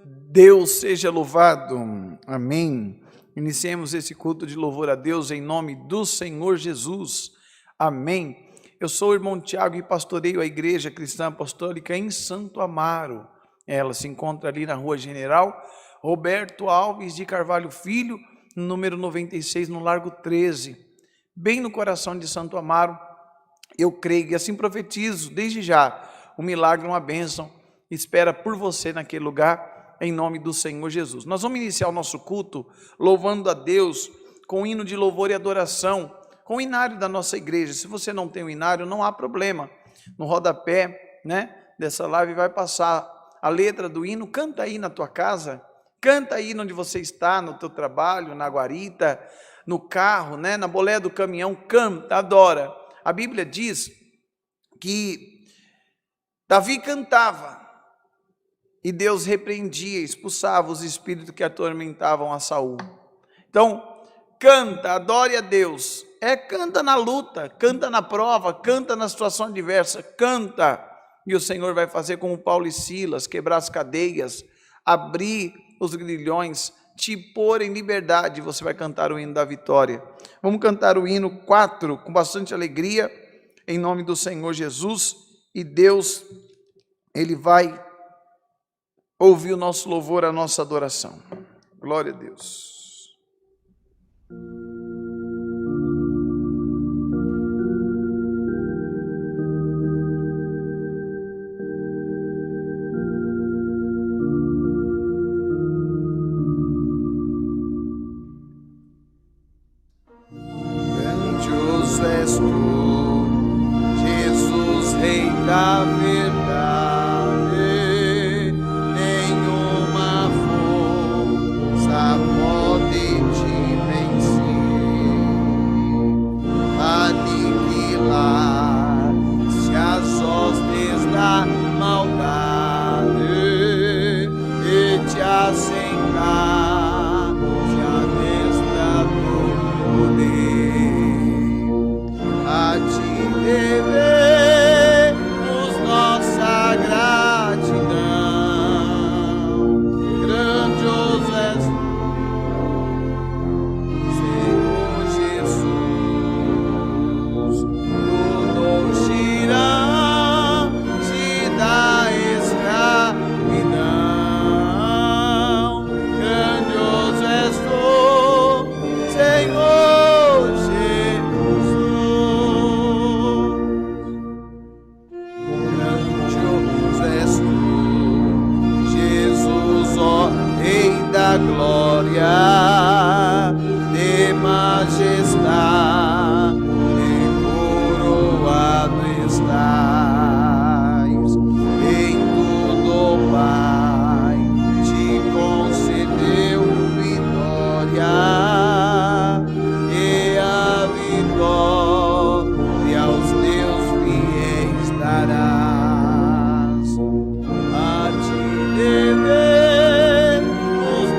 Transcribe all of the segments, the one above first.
Deus seja louvado, amém. Iniciemos esse culto de louvor a Deus em nome do Senhor Jesus, amém. Eu sou o irmão Tiago e pastoreio a Igreja Cristã Apostólica em Santo Amaro. Ela se encontra ali na Rua General Roberto Alves de Carvalho Filho, número 96, no Largo 13, bem no coração de Santo Amaro. Eu creio e assim profetizo desde já um milagre, uma bênção espera por você naquele lugar, em nome do Senhor Jesus. Nós vamos iniciar o nosso culto louvando a Deus com hino de louvor e adoração, com o inário da nossa igreja. Se você não tem o inário, não há problema. No rodapé, dessa live vai passar a letra do hino. Canta aí na tua casa, canta aí onde você está, no teu trabalho, na guarita, no carro, na boleia do caminhão, canta, adora. A Bíblia diz que Davi cantava e Deus repreendia, expulsava os espíritos que atormentavam a Saul. Então, canta, adore a Deus. Canta na luta, canta na prova, canta na situação adversa, canta. E o Senhor vai fazer como Paulo e Silas, quebrar as cadeias, abrir os grilhões, te pôr em liberdade. Você vai cantar o hino da vitória. Vamos cantar o hino 4 com bastante alegria, em nome do Senhor Jesus. E Deus, Ele vai ouvir o nosso louvor, a nossa adoração. Glória a Deus. Grandioso és tu, Jesus, Rei da verdade.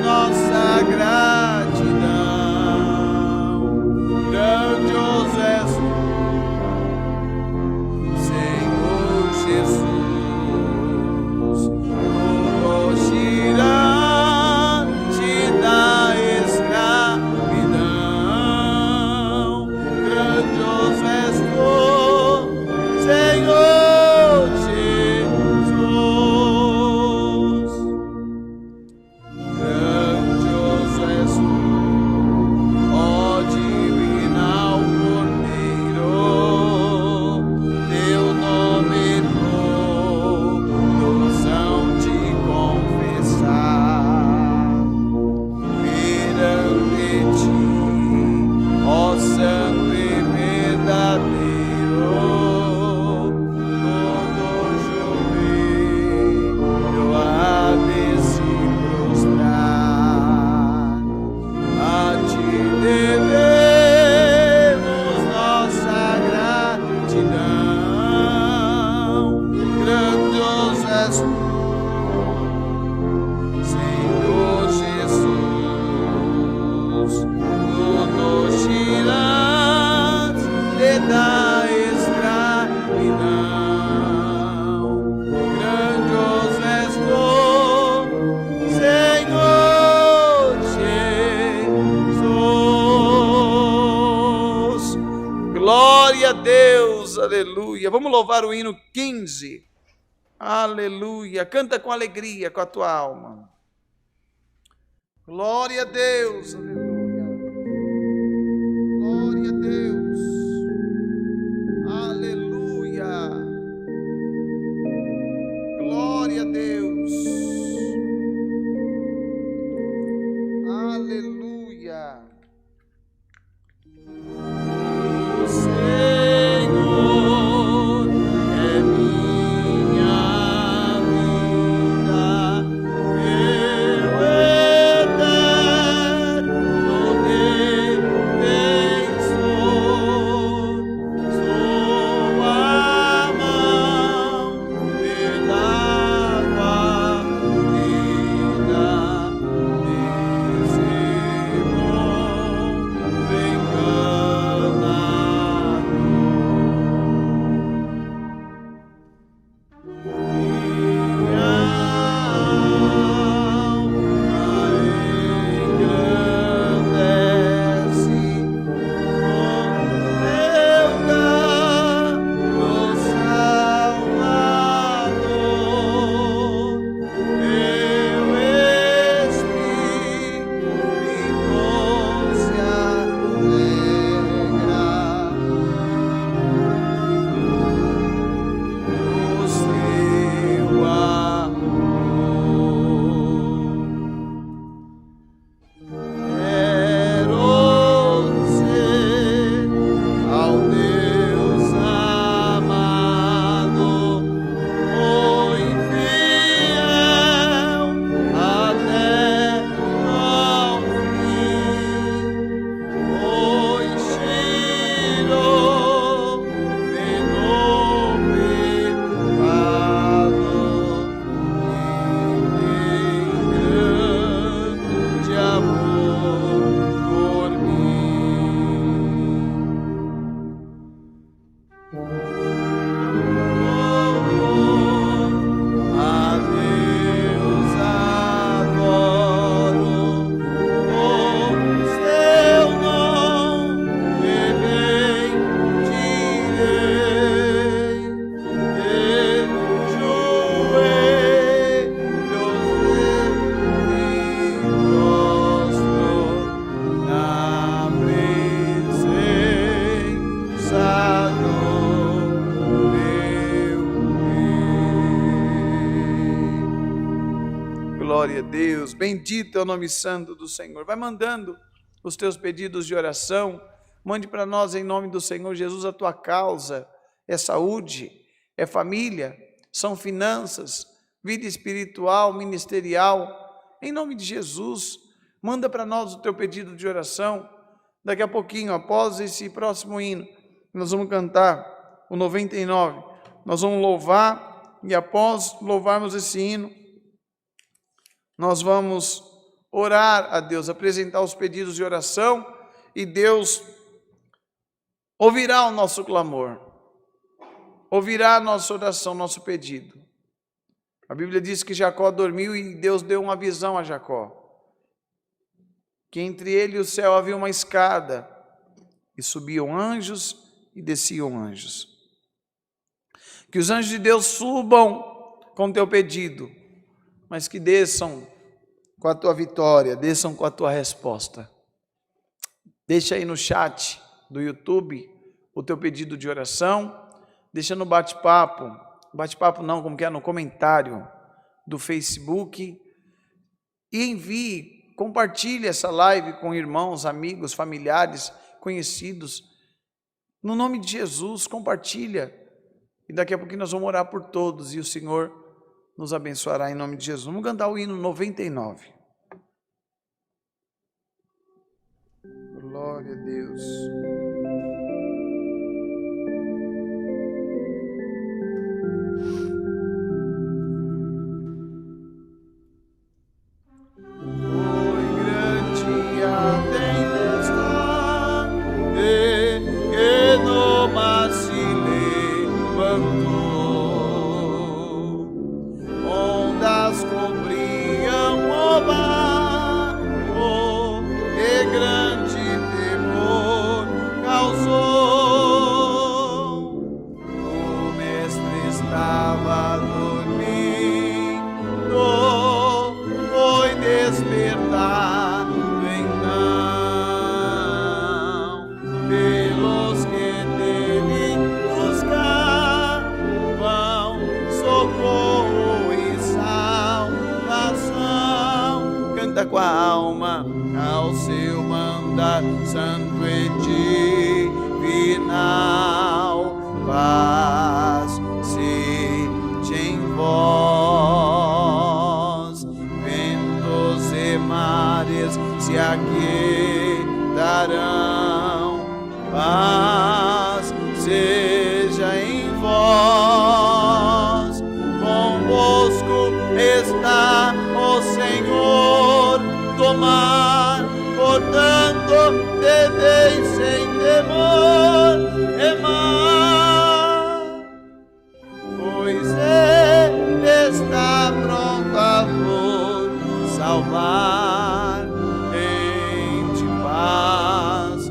Nossa graça. aleluia. Vamos louvar o hino 15. Aleluia. Canta com alegria com a tua alma. Glória a Deus, aleluia. Glória a Deus. Aleluia. Glória a Deus. Aleluia. O Senhor é minha vida, meu eterno defensor. Sou a mão me dava a vida desse bom enganador. Minha alma engrandece com teu caro Salvador. Meu espírito se alegra no seu amor. Quero ser ao Deus amado, muito fiel até ao fim, pois tirou-me do pecado e tem grande amor por mim. A Deus adoro, o seu nome bendirei, de joelhos me prostro na presença do meu Rei. Glória a Deus, bendito é o nome santo do Senhor. Vai mandando os teus pedidos de oração, mande para nós em nome do Senhor Jesus. A tua causa é saúde, é família, são finanças, vida espiritual, ministerial, em nome de Jesus. Manda para nós o teu pedido de oração. Daqui a pouquinho, após esse próximo hino, nós vamos cantar o 99. Nós vamos louvar e após louvarmos esse hino, nós vamos orar a Deus, apresentar os pedidos de oração e Deus ouvirá o nosso clamor, ouvirá a nossa oração, nosso pedido. A Bíblia diz que Jacó dormiu e Deus deu uma visão a Jacó, que entre ele e o céu havia uma escada, e subiam anjos e desciam anjos. Que os anjos de Deus subam com teu pedido, mas que desçam com a tua vitória, desçam com a tua resposta. Deixa aí no chat do YouTube o teu pedido de oração, deixa no bate-papo não, como que é, no comentário do Facebook, e envie, compartilhe essa live com irmãos, amigos, familiares, conhecidos, no nome de Jesus, compartilha, e daqui a pouquinho nós vamos orar por todos, e o Senhor nos abençoará em nome de Jesus. Vamos cantar o hino 99. Glória a Deus. Foi grande a tempestade que no mar se levantou, ondas cobriam o barco, e grande temor despertado então pelos que dele buscavam socorro e salvação. Canta com a alma ao seu mandar santo e divinal, paz seja em vós, ventos e mares se aquietarão, paz seja em vós, convosco está o Senhor do mar, portanto deveis sem temor remar, pois Ele está pronto a vos salvar. Tende paz,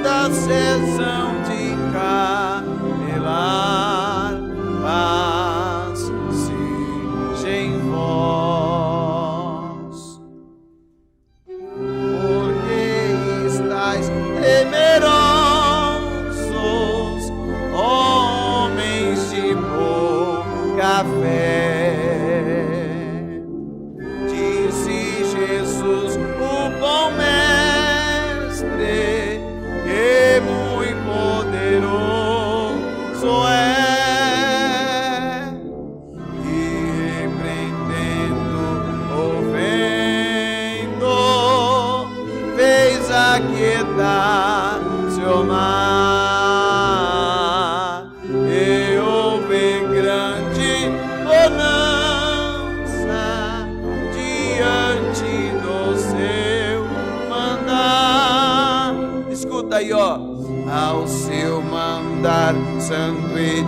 da sessão de camelar, paz seja em vós, porque estáis temerosos, homens de pouca fé. Disse Jesus, o bom mestre, que muito poderoso é, e repreendendo o vento, fez aquietar seu mar, e houve grande bonança diante do seu mandar. Escuta aí, ó. Ao seu mandar santo e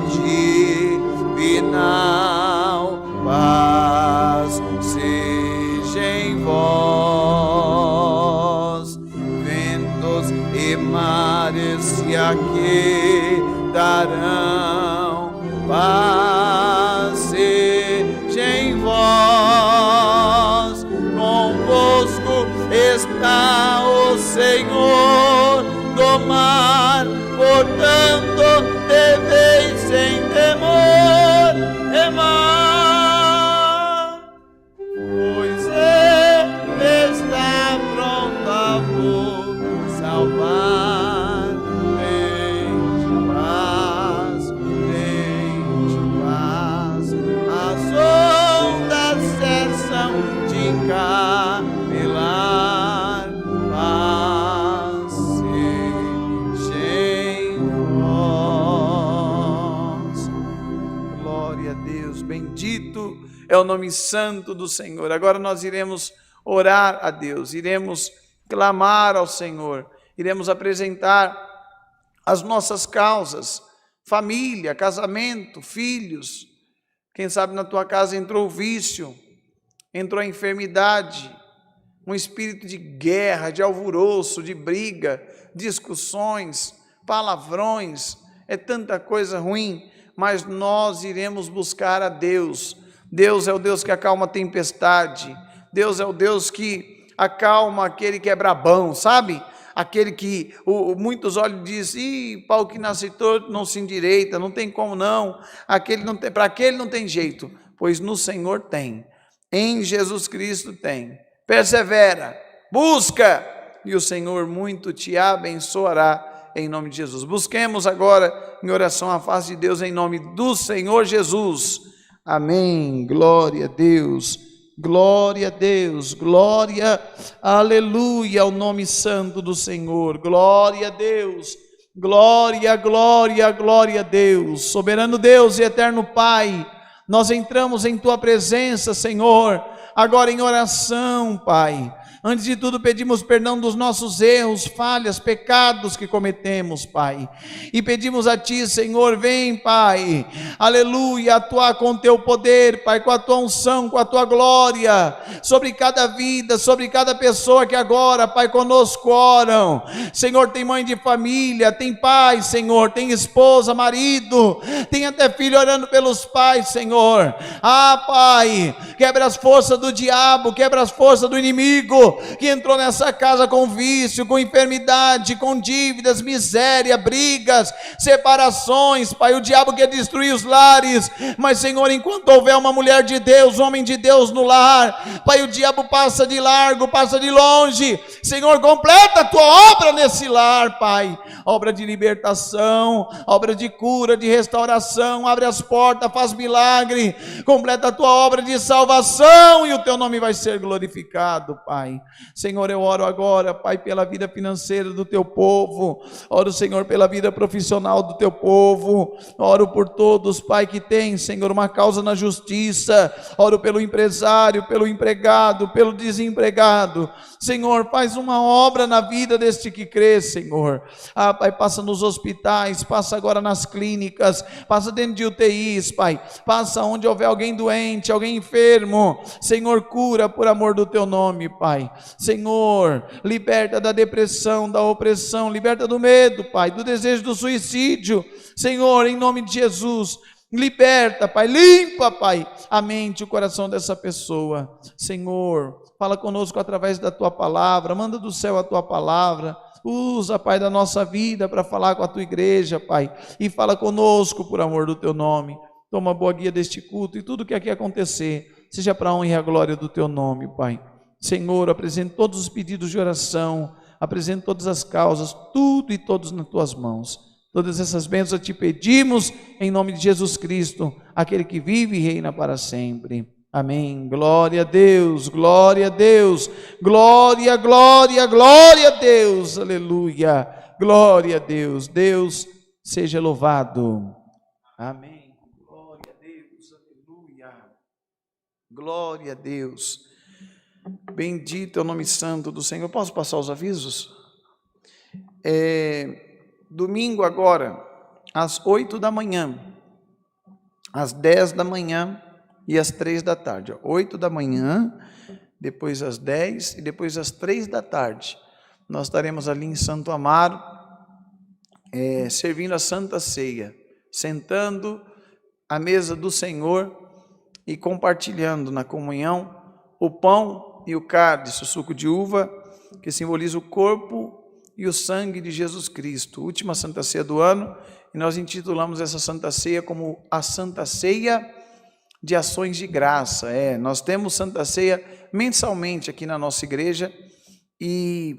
divinal, paz seja em vós, ventos e mares se aquietarão, paz seja em vós, convosco está o Senhor do mar, portanto deveis sem temor remar, pois Ele está pronto a vos salvar. Tende paz, as ondas cessam de camelar, paz seja em vós. Glória a Deus, bendito é o nome santo do Senhor. Agora nós iremos orar a Deus, iremos clamar ao Senhor, iremos apresentar as nossas causas, família, casamento, filhos. Quem sabe na tua casa entrou o vício, entrou a enfermidade, um espírito de guerra, de alvoroço, de briga, discussões, palavrões, é tanta coisa ruim, mas nós iremos buscar a Deus. Deus é o Deus que acalma a tempestade, Deus é o Deus que acalma aquele que é brabão, sabe? Aquele que muitos olhos dizem, pau que nasce torto não se endireita, não tem como não, para aquele não tem jeito, pois no Senhor tem, em Jesus Cristo tem. Persevera, busca, e o Senhor muito te abençoará, em nome de Jesus. Busquemos agora em oração a face de Deus, em nome do Senhor Jesus. Amém. Glória a Deus. Glória a Deus, glória, aleluia ao nome santo do Senhor, glória a Deus, glória, glória, glória a Deus. Soberano Deus e eterno Pai, nós entramos em Tua presença, Senhor, agora em oração, Pai, Antes de tudo, pedimos perdão dos nossos erros, falhas, pecados que cometemos, Pai. E pedimos a Ti, Senhor, vem, Pai, aleluia, atuar com o Teu poder, Pai, com a Tua unção, com a Tua glória, sobre cada vida, sobre cada pessoa que agora, Pai, conosco oram. Senhor, tem mãe de família, tem pai, Senhor, tem esposa, marido, tem até filho orando pelos pais, Senhor. Ah, Pai, quebra as forças do diabo, quebra as forças do inimigo, que entrou nessa casa com vício, com enfermidade, com dívidas, miséria, brigas, separações, Pai. O diabo quer destruir os lares, mas, Senhor, enquanto houver uma mulher de Deus, um homem de Deus no lar, Pai, o diabo passa de largo, passa de longe. Senhor, completa a Tua obra nesse lar, Pai, obra de libertação, obra de cura, de restauração. Abre as portas, faz milagre, completa a Tua obra de salvação, e o Teu nome vai ser glorificado, Pai. Senhor, eu oro agora, Pai, pela vida financeira do Teu povo, oro, Senhor, pela vida profissional do Teu povo, oro por todos, Pai, que tem, Senhor, uma causa na justiça, oro pelo empresário, pelo empregado, pelo desempregado. Senhor, faz uma obra na vida deste que crê, Senhor. Ah, Pai, passa nos hospitais, passa agora nas clínicas, passa dentro de UTIs, Pai, passa onde houver alguém doente, alguém enfermo. Senhor, cura por amor do Teu nome, Pai. Senhor, liberta da depressão, da opressão, liberta do medo, Pai, do desejo do suicídio. Senhor, em nome de Jesus, liberta, Pai, limpa, Pai, a mente e o coração dessa pessoa. Senhor, fala conosco através da Tua palavra, manda do céu a Tua palavra, usa, Pai, da nossa vida para falar com a Tua igreja, Pai, e fala conosco por amor do Teu nome. Toma boa guia deste culto, e tudo que aqui acontecer, seja para a honra e a glória do Teu nome, Pai. Senhor, apresento todos os pedidos de oração, apresento todas as causas, tudo e todos nas Tuas mãos. Todas essas bênçãos Te pedimos em nome de Jesus Cristo, aquele que vive e reina para sempre. Amém. Glória a Deus, glória a Deus, glória, glória, glória a Deus, aleluia, glória a Deus, Deus seja louvado. Amém. Glória a Deus, aleluia, glória a Deus. Bendito é o nome santo do Senhor. Posso passar os avisos? Domingo agora, às 8 da manhã, às 10 da manhã e às 3 da tarde. 8 da manhã, depois às 10 e depois às 3 da tarde. Nós estaremos ali em Santo Amaro, servindo a Santa Ceia, sentando à mesa do Senhor e compartilhando na comunhão o pão e o cálice, o suco de uva, que simboliza o corpo e o sangue de Jesus Cristo. Última Santa Ceia do ano, e nós intitulamos essa Santa Ceia como a Santa Ceia de Ações de Graça. Nós temos Santa Ceia mensalmente aqui na nossa igreja, e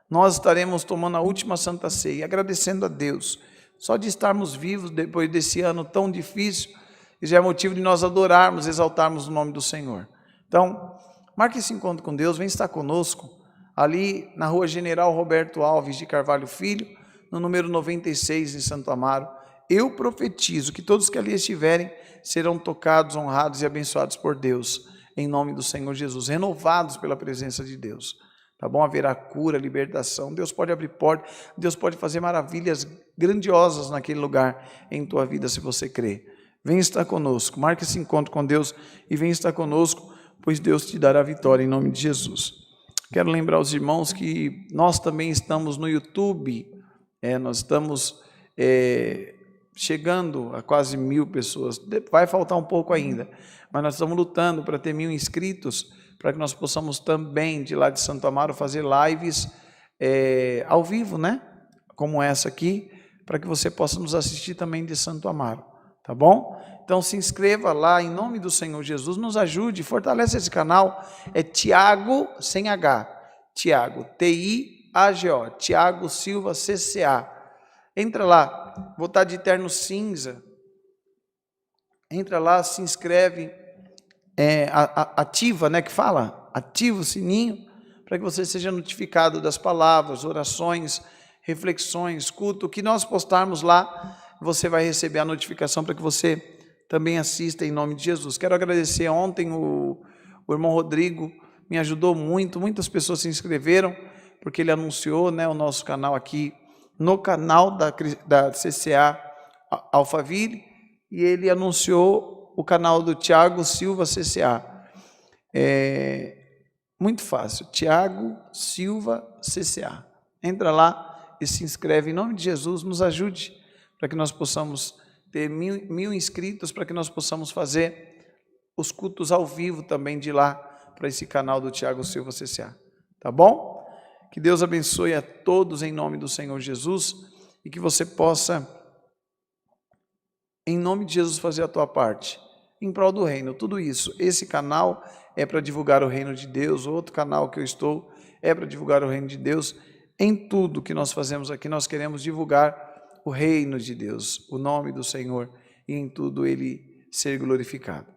nós estaremos tomando a última Santa Ceia, agradecendo a Deus, só de estarmos vivos depois desse ano tão difícil, já é motivo de nós adorarmos, exaltarmos o nome do Senhor. Então, marque esse encontro com Deus, vem estar conosco, ali na rua General Roberto Alves de Carvalho Filho, no número 96, em Santo Amaro. Eu profetizo que todos que ali estiverem serão tocados, honrados e abençoados por Deus, em nome do Senhor Jesus, renovados pela presença de Deus, tá bom? Haverá cura, libertação, Deus pode abrir portas, Deus pode fazer maravilhas grandiosas naquele lugar em tua vida, se você crer. Vem estar conosco, marque esse encontro com Deus e vem estar conosco, pois Deus te dará vitória em nome de Jesus. Quero lembrar os irmãos que nós também estamos no YouTube, nós estamos chegando a quase 1000 pessoas, vai faltar um pouco ainda, mas nós estamos lutando para ter 1000 inscritos, para que nós possamos também, de lá de Santo Amaro, fazer lives ao vivo, né? Como essa aqui, para que você possa nos assistir também de Santo Amaro, tá bom? Então se inscreva lá, em nome do Senhor Jesus, nos ajude, fortalece esse canal, Tiago, sem H, Tiago, T-I-A-G-O, Tiago Silva, CCA, entra lá, vou estar de terno cinza, entra lá, se inscreve, ativa, né, que fala, ativa o sininho, para que você seja notificado das palavras, orações, reflexões, culto, que nós postarmos lá, você vai receber a notificação para que você também assista em nome de Jesus. Quero agradecer ontem o irmão Rodrigo me ajudou muito, muitas pessoas se inscreveram, porque ele anunciou, né, o nosso canal aqui, no canal da CCA Alphaville, e ele anunciou o canal do Tiago Silva CCA. Muito fácil, Tiago Silva CCA. Entra lá e se inscreve, em nome de Jesus, nos ajude, para que nós possamos ter mil inscritos, para que nós possamos fazer os cultos ao vivo também de lá, para esse canal do Tiago Silva CCA, tá bom? Que Deus abençoe a todos em nome do Senhor Jesus, e que você possa, em nome de Jesus, fazer a tua parte, em prol do reino, tudo isso. Esse canal é para divulgar o reino de Deus, o outro canal que eu estou é para divulgar o reino de Deus. Em tudo que nós fazemos aqui, nós queremos divulgar o reino de Deus, o nome do Senhor, e em tudo Ele ser glorificado,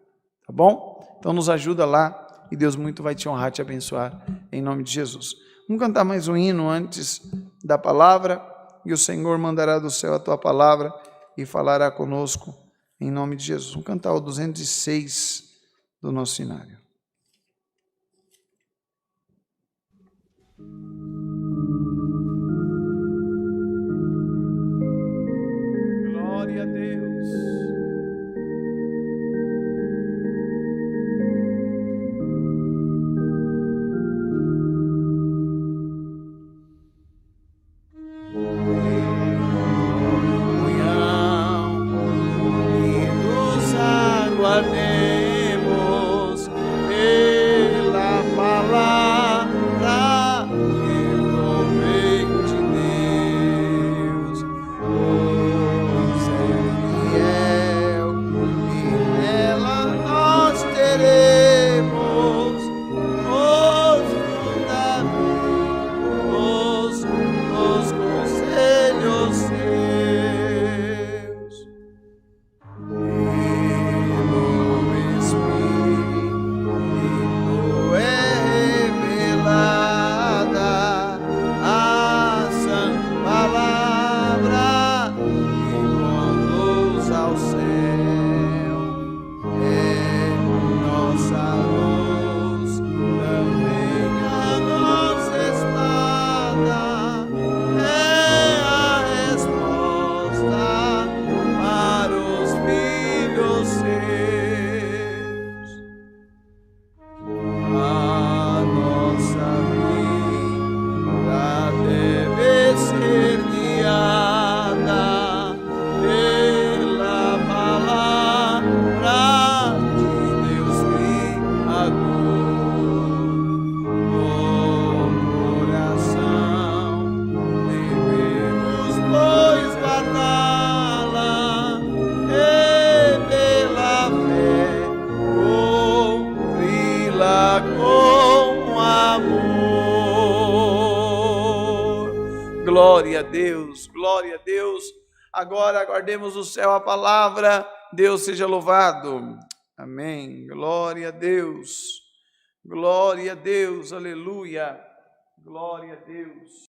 tá bom? Então nos ajuda lá, e Deus muito vai te honrar, te abençoar, em nome de Jesus. Vamos cantar mais um hino antes da palavra, e o Senhor mandará do céu a tua palavra e falará conosco, em nome de Jesus. Vamos cantar o 206 do nosso cenário. Glória a Deus. Glória a Deus, glória a Deus. Agora aguardemos o céu a palavra. Deus seja louvado. Amém. Glória a Deus. Glória a Deus. Aleluia. Glória a Deus.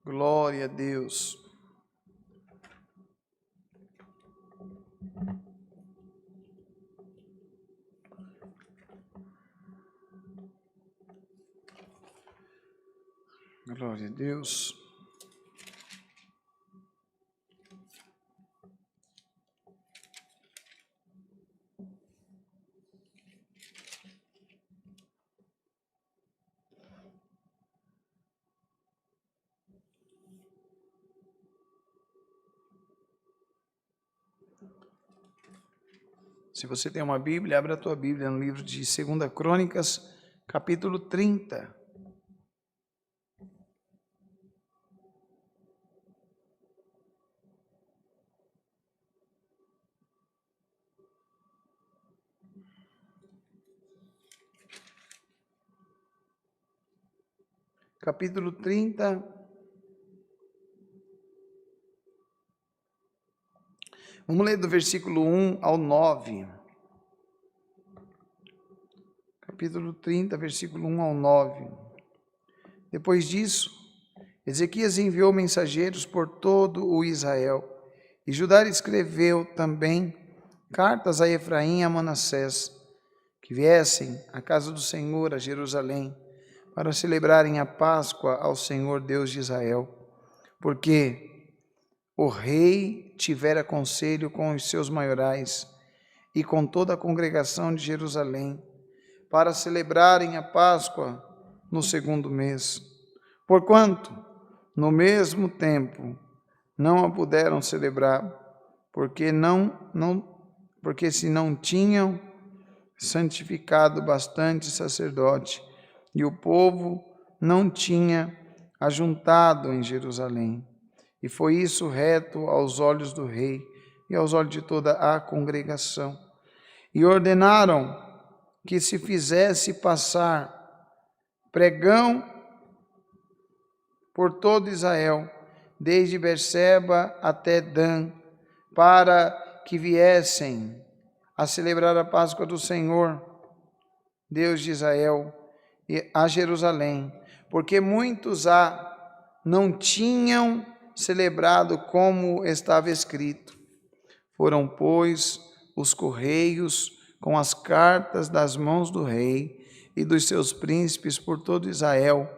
Glória a Deus. Glória a Deus. Se você tem uma Bíblia, abra a tua Bíblia no livro de 2 Crônicas, capítulo 30. Capítulo 30, Vamos ler do versículo 1 ao 9. Capítulo 30, versículo 1 ao 9. Depois disso, Ezequias enviou mensageiros por todo o Israel, e Judá escreveu também cartas a Efraim e a Manassés, que viessem à casa do Senhor, a Jerusalém, para celebrarem a Páscoa ao Senhor Deus de Israel, porque o rei tivera conselho com os seus maiorais e com toda a congregação de Jerusalém, para celebrarem a Páscoa no segundo mês. Porquanto, no mesmo tempo, não a puderam celebrar, porque se não tinham santificado bastante sacerdote, e o povo não tinha ajuntado em Jerusalém. E foi isso reto aos olhos do rei e aos olhos de toda a congregação. E ordenaram que se fizesse passar pregão por todo Israel, desde Berseba até Dan, para que viessem a celebrar a Páscoa do Senhor, Deus de Israel, a Jerusalém, porque muitos não tinham celebrado como estava escrito. Foram, pois, os correios com as cartas das mãos do rei e dos seus príncipes por todo Israel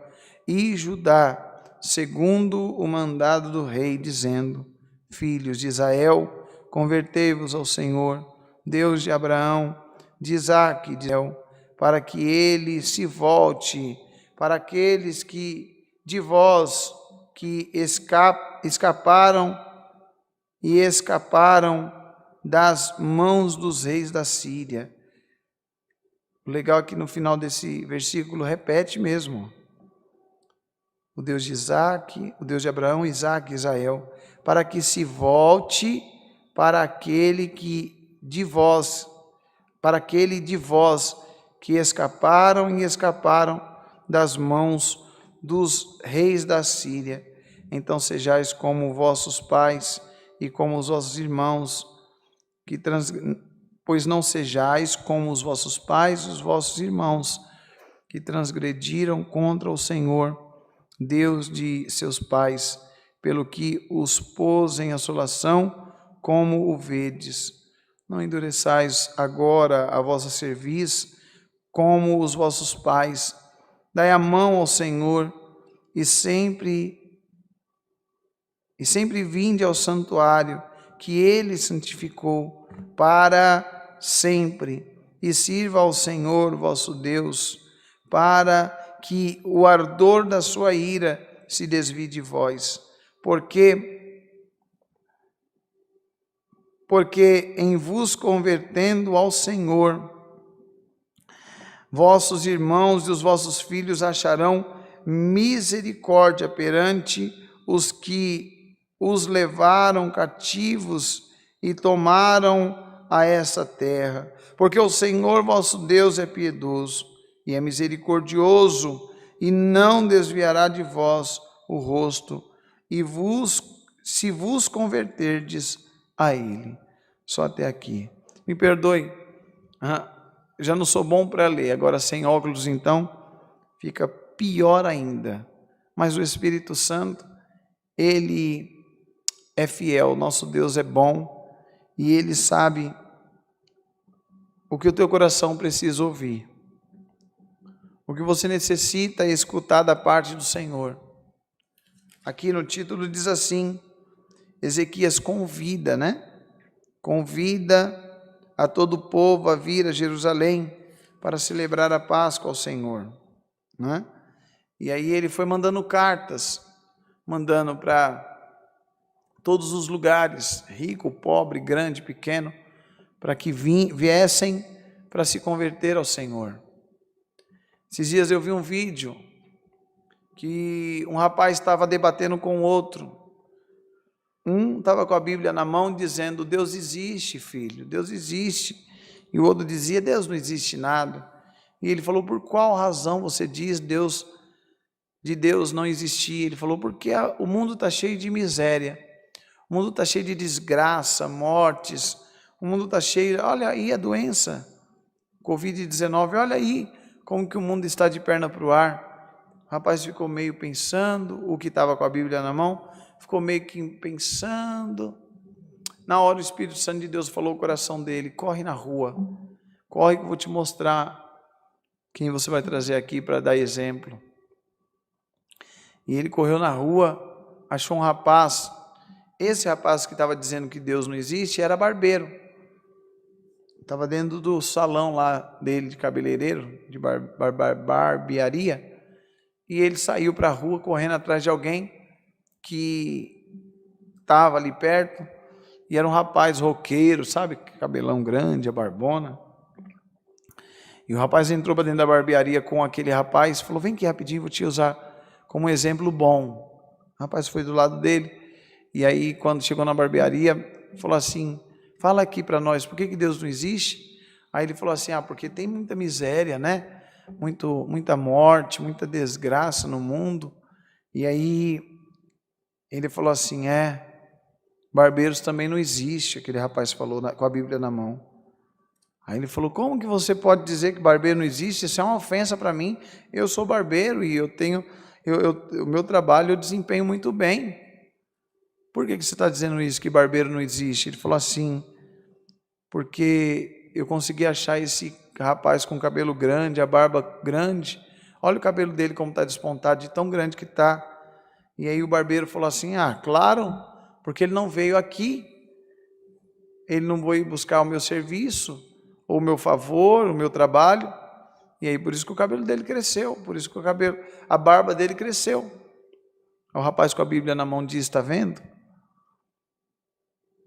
e Judá, segundo o mandado do rei, dizendo: Filhos de Israel, convertei-vos ao Senhor, Deus de Abraão, de Isaque e de Israel, para que ele se volte para aqueles que de vós que escaparam das mãos dos reis da Síria. O legal é que no final desse versículo repete mesmo: o Deus de Isaque, o Deus de Abraão, Isaque e Israel, para que se volte para aquele de vós que escaparam das mãos dos reis da Síria. Então sejais como vossos pais e como os vossos irmãos, pois não sejais como os vossos pais e os vossos irmãos, que transgrediram contra o Senhor, Deus de seus pais, pelo que os pôs em assolação, como o vedes. Não endureçais agora a vossa cerviz, como os vossos pais. Dai a mão ao Senhor e sempre vinde ao santuário que ele santificou para sempre, e sirva ao Senhor vosso Deus, para que o ardor da sua ira se desvie de vós, porque em vos convertendo ao Senhor, vossos irmãos e os vossos filhos acharão misericórdia perante os que os levaram cativos e tomaram a essa terra, porque o Senhor vosso Deus é piedoso e é misericordioso, e não desviará de vós o rosto, e se vos converterdes a Ele. Só até aqui. Me perdoe, já não sou bom para ler, agora sem óculos então fica pior ainda. Mas o Espírito Santo, Ele é fiel, nosso Deus é bom, e Ele sabe o que o teu coração precisa ouvir. O que você necessita é escutar da parte do Senhor. Aqui no título diz assim: Ezequias convida, Convida a todo o povo a vir a Jerusalém para celebrar a Páscoa ao Senhor, E aí ele foi mandando cartas, mandando para todos os lugares, rico, pobre, grande, pequeno, para que viessem para se converter ao Senhor. Esses dias eu vi um vídeo que um rapaz estava debatendo com o outro. Um estava com a Bíblia na mão dizendo: Deus existe, filho, Deus existe. E o outro dizia: Deus não existe nada. E ele falou: por qual razão você diz de Deus não existir? Ele falou: porque o mundo está cheio de miséria. O mundo está cheio de desgraça, mortes. O mundo está cheio, olha aí a doença, Covid-19, olha aí como que o mundo está de perna para o ar. O rapaz ficou meio pensando, o que estava com a Bíblia na mão, ficou meio que pensando. Na hora o Espírito Santo de Deus falou ao coração dele, corre na rua, corre que eu vou te mostrar quem você vai trazer aqui para dar exemplo. E ele correu na rua, achou um rapaz. Esse rapaz que estava dizendo que Deus não existe era barbeiro. Estava dentro do salão lá dele de cabeleireiro, de barbearia. E ele saiu para a rua correndo atrás de alguém que estava ali perto. E era um rapaz roqueiro, sabe? Cabelão grande, a barbona. E o rapaz entrou para dentro da barbearia com aquele rapaz e falou, vem aqui rapidinho, vou te usar como um exemplo bom. O rapaz foi do lado dele. E aí, quando chegou na barbearia, falou assim, fala aqui para nós, por que Deus não existe? Aí ele falou assim, porque tem muita miséria, né? Muita morte, muita desgraça no mundo. E aí, ele falou assim, barbeiros também não existe, aquele rapaz falou com a Bíblia na mão. Aí ele falou, como que você pode dizer que barbeiro não existe? Isso é uma ofensa para mim. Eu sou barbeiro e o meu trabalho eu desempenho muito bem. Por que você está dizendo isso, que barbeiro não existe? Ele falou assim, porque eu consegui achar esse rapaz com cabelo grande, a barba grande. Olha o cabelo dele como está despontado, de tão grande que está. E aí o barbeiro falou assim, claro, porque ele não veio aqui. Ele não veio buscar o meu serviço, ou o meu favor, o meu trabalho. E aí por isso que o cabelo dele cresceu, por isso que a barba dele cresceu. O rapaz com a Bíblia na mão diz, está vendo?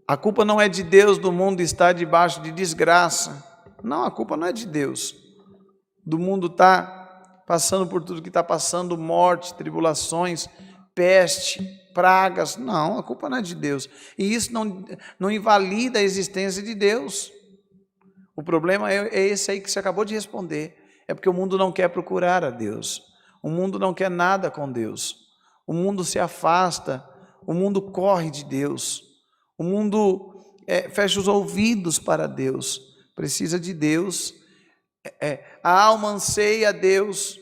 A culpa não é de Deus do mundo estar debaixo de desgraça. Não, a culpa não é de Deus. Do mundo está passando por tudo que está passando, morte, tribulações, peste, pragas. Não, a culpa não é de Deus. E isso não invalida a existência de Deus. O problema é esse aí que você acabou de responder. É porque o mundo não quer procurar a Deus. O mundo não quer nada com Deus. O mundo se afasta. O mundo corre de Deus. O mundo fecha os ouvidos para Deus. Precisa de Deus. A alma anseia a Deus.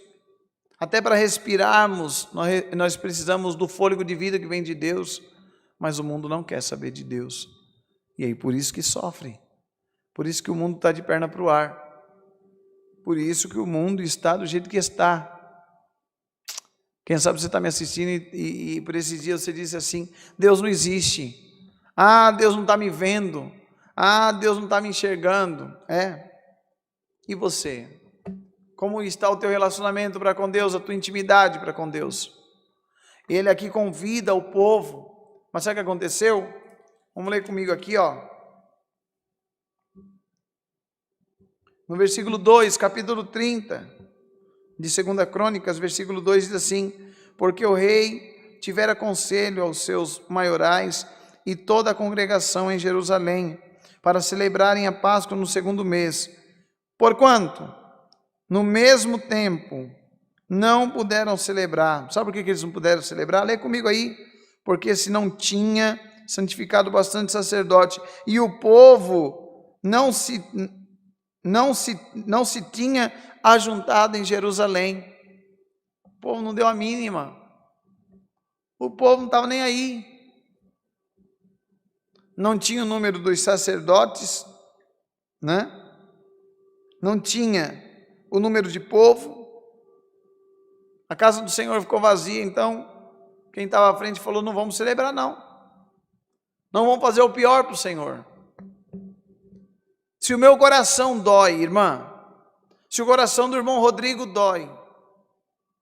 Até para respirarmos, nós precisamos do fôlego de vida que vem de Deus. Mas o mundo não quer saber de Deus. E aí por isso que sofre. Por isso que o mundo está de perna para o ar. Por isso que o mundo está do jeito que está. Quem sabe você está me assistindo e por esses dias você disse assim, Deus não existe. Deus não está me vendo. Deus não está me enxergando. E você? Como está o teu relacionamento para com Deus, a tua intimidade para com Deus? Ele aqui convida o povo. Mas sabe o que aconteceu? Vamos ler comigo aqui, No versículo 2, capítulo 30, de 2 Crônicas, versículo 2 diz assim, porque o rei tivera conselho aos seus maiorais e toda a congregação em Jerusalém, para celebrarem a Páscoa no 2º mês. Porquanto, no mesmo tempo, não puderam celebrar. Sabe por que eles não puderam celebrar? Lê comigo aí. Porque se não tinha santificado bastante sacerdote, e o povo não se tinha ajuntado em Jerusalém. O povo não deu a mínima. O povo não estava nem aí. Não tinha o número dos sacerdotes, né? Não tinha o número de povo. A casa do Senhor ficou vazia, então quem estava à frente falou, não vamos celebrar não. Não vamos fazer o pior para o Senhor. Se o meu coração dói, irmã, se o coração do irmão Rodrigo dói,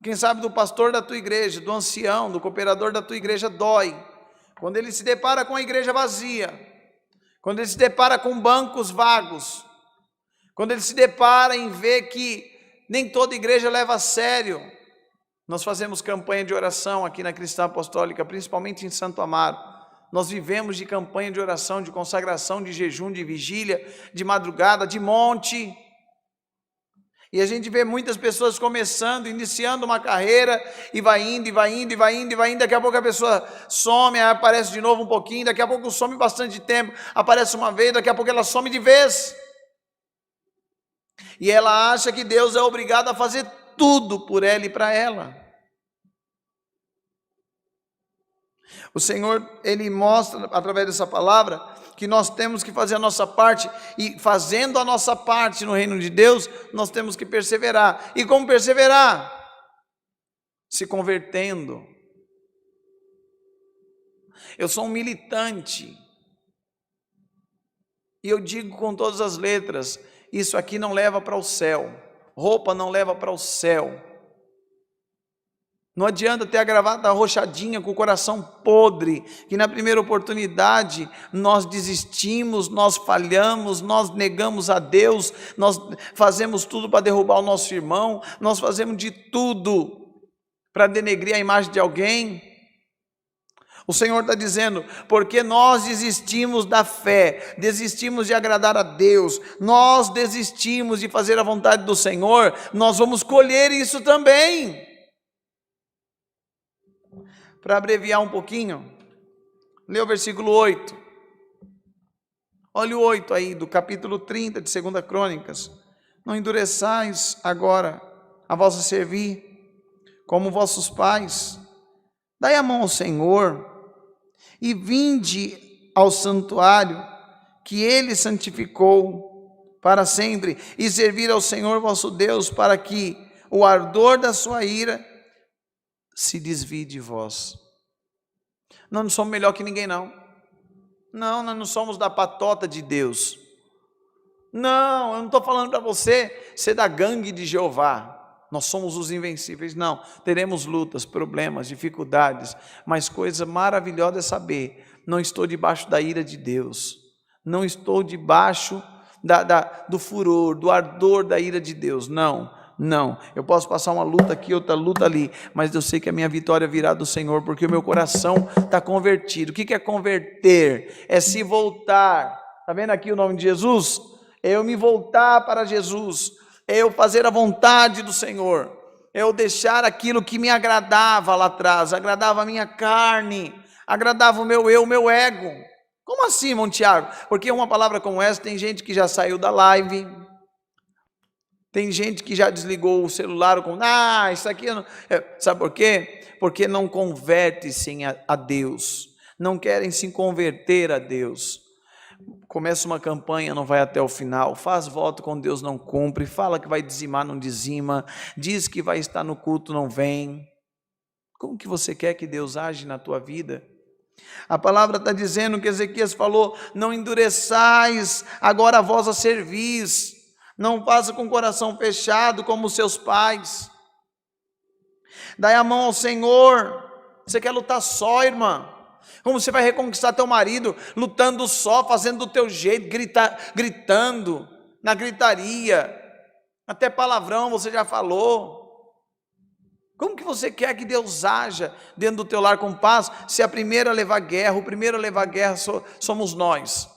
quem sabe do pastor da tua igreja, do ancião, do cooperador da tua igreja dói, quando ele se depara com a igreja vazia, quando ele se depara com bancos vagos, quando ele se depara em ver que nem toda igreja leva a sério. Nós fazemos campanha de oração aqui na Cristã Apostólica, principalmente em Santo Amaro. Nós vivemos de campanha de oração, de consagração, de jejum, de vigília, de madrugada, de monte. E a gente vê muitas pessoas começando, iniciando uma carreira, e vai indo, e vai indo, e vai indo, e vai indo, daqui a pouco a pessoa some, aí aparece de novo um pouquinho, daqui a pouco some bastante tempo, aparece uma vez, daqui a pouco ela some de vez. E ela acha que Deus é obrigado a fazer tudo por ela e para ela. O Senhor, Ele mostra através dessa palavra que nós temos que fazer a nossa parte, e fazendo a nossa parte no reino de Deus, nós temos que perseverar. E como perseverar? Se convertendo. Eu sou um militante, e eu digo com todas as letras, isso aqui não leva para o céu, roupa não leva para o céu. Não adianta ter a gravata arroxadinha com o coração podre, que na primeira oportunidade nós desistimos, nós falhamos, nós negamos a Deus, nós fazemos tudo para derrubar o nosso irmão, nós fazemos de tudo para denegrir a imagem de alguém. O Senhor está dizendo, porque nós desistimos da fé, desistimos de agradar a Deus, nós desistimos de fazer a vontade do Senhor, nós vamos colher isso também. Para abreviar um pouquinho, lê o versículo 8. Olha o 8 aí, do capítulo 30 de 2 Crônicas. Não endureçais agora a vossa servir, como vossos pais. Dai a mão ao Senhor, e vinde ao santuário, que Ele santificou para sempre, e servir ao Senhor vosso Deus, para que o ardor da sua ira se desvie de vós. Nós não somos melhor que ninguém, não. Não, nós não somos da patota de Deus. Não, eu não estou falando para você ser da gangue de Jeová. Nós somos os invencíveis. Não, teremos lutas, problemas, dificuldades, mas coisa maravilhosa é saber, não estou debaixo da ira de Deus. Não estou debaixo do furor, do ardor da ira de Deus. Não, eu posso passar uma luta aqui, outra luta ali, mas eu sei que a minha vitória virá do Senhor, porque o meu coração está convertido. O que é converter? É se voltar. Está vendo aqui o nome de Jesus? É eu me voltar para Jesus, é eu fazer a vontade do Senhor, é eu deixar aquilo que me agradava lá atrás, agradava a minha carne, agradava o meu eu, o meu ego. Como assim, irmão Tiago? Porque uma palavra como essa, tem gente que já saiu da live, tem gente que já desligou o celular com, isso aqui não... Sabe por quê? Porque não converte-se a Deus, não querem se converter a Deus. Começa uma campanha, não vai até o final, faz voto com Deus, não cumpre, fala que vai dizimar, não dizima, diz que vai estar no culto, não vem. Como que você quer que Deus age na tua vida? A palavra está dizendo que Ezequias falou, não endureçais agora a vossa cerviz, não faça com o coração fechado como os seus pais. Dai a mão ao Senhor. Você quer lutar só, irmã? Como você vai reconquistar teu marido? Lutando só, fazendo do teu jeito, gritando, na gritaria. Até palavrão você já falou. Como que você quer que Deus haja dentro do teu lar com paz, se a primeira a levar guerra, o primeiro a levar guerra somos nós?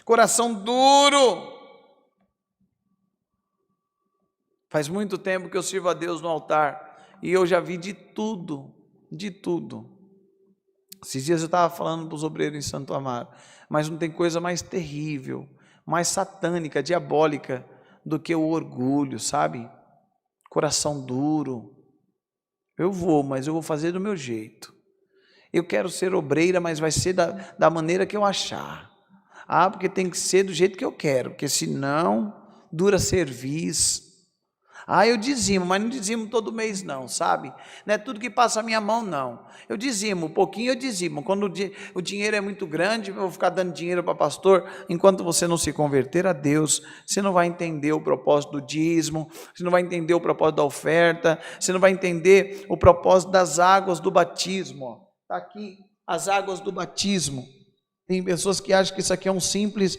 Coração duro. Faz muito tempo que eu sirvo a Deus no altar, e eu já vi de tudo, de tudo. Esses dias eu estava falando para os obreiros em Santo Amaro, mas não tem coisa mais terrível, mais satânica, diabólica, do que o orgulho, sabe? Coração duro. Mas eu vou fazer do meu jeito. Eu quero ser obreira, mas vai ser da maneira que eu achar. Porque tem que ser do jeito que eu quero, porque senão dura serviço. Eu dizimo, mas não dizimo todo mês não, sabe? Não é tudo que passa a minha mão, não. Eu dizimo, um pouquinho eu dizimo. Quando o dinheiro é muito grande, eu vou ficar dando dinheiro para pastor. Enquanto você não se converter a Deus, você não vai entender o propósito do dízimo, você não vai entender o propósito da oferta, você não vai entender o propósito das águas do batismo. Está aqui, as águas do batismo. Tem pessoas que acham que isso aqui é um simples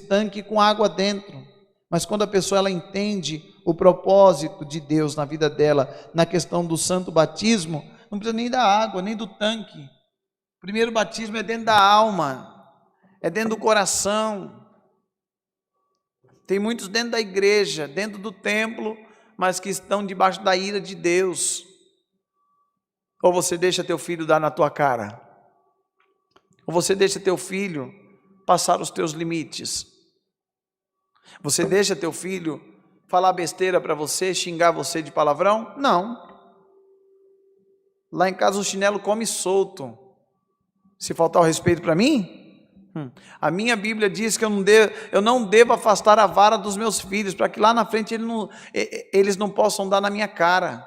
tanque com água dentro. Mas quando a pessoa ela entende o propósito de Deus na vida dela, na questão do santo batismo, não precisa nem da água, nem do tanque. O primeiro batismo é dentro da alma, é dentro do coração. Tem muitos dentro da igreja, dentro do templo, mas que estão debaixo da ira de Deus. Ou você deixa teu filho dar na tua cara, ou você deixa teu filho passar os teus limites. Você deixa teu filho falar besteira para você, xingar você de palavrão? Não. Lá em casa o chinelo come solto. Se faltar o respeito para mim, a minha Bíblia diz que eu não devo afastar a vara dos meus filhos, para que lá na frente eles não possam dar na minha cara.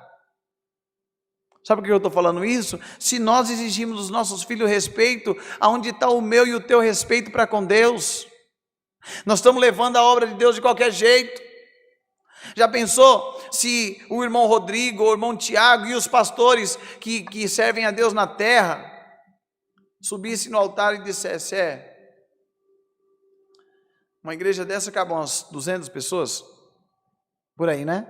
Sabe por que eu estou falando isso? Se nós exigimos dos nossos filhos respeito, aonde está o meu e o teu respeito para com Deus? Nós estamos levando a obra de Deus de qualquer jeito. Já pensou se o irmão Rodrigo, o irmão Tiago e os pastores que servem a Deus na terra subissem no altar e dissessem: uma igreja dessa acaba umas 200 pessoas? Por aí, né?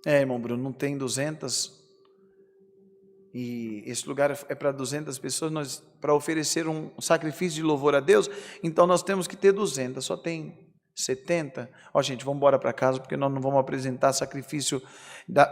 Irmão Bruno, não tem 200. E esse lugar é para 200 pessoas, para oferecer um sacrifício de louvor a Deus, então nós temos que ter 200, só tem 70. Gente, vamos embora para casa, porque nós não vamos apresentar sacrifício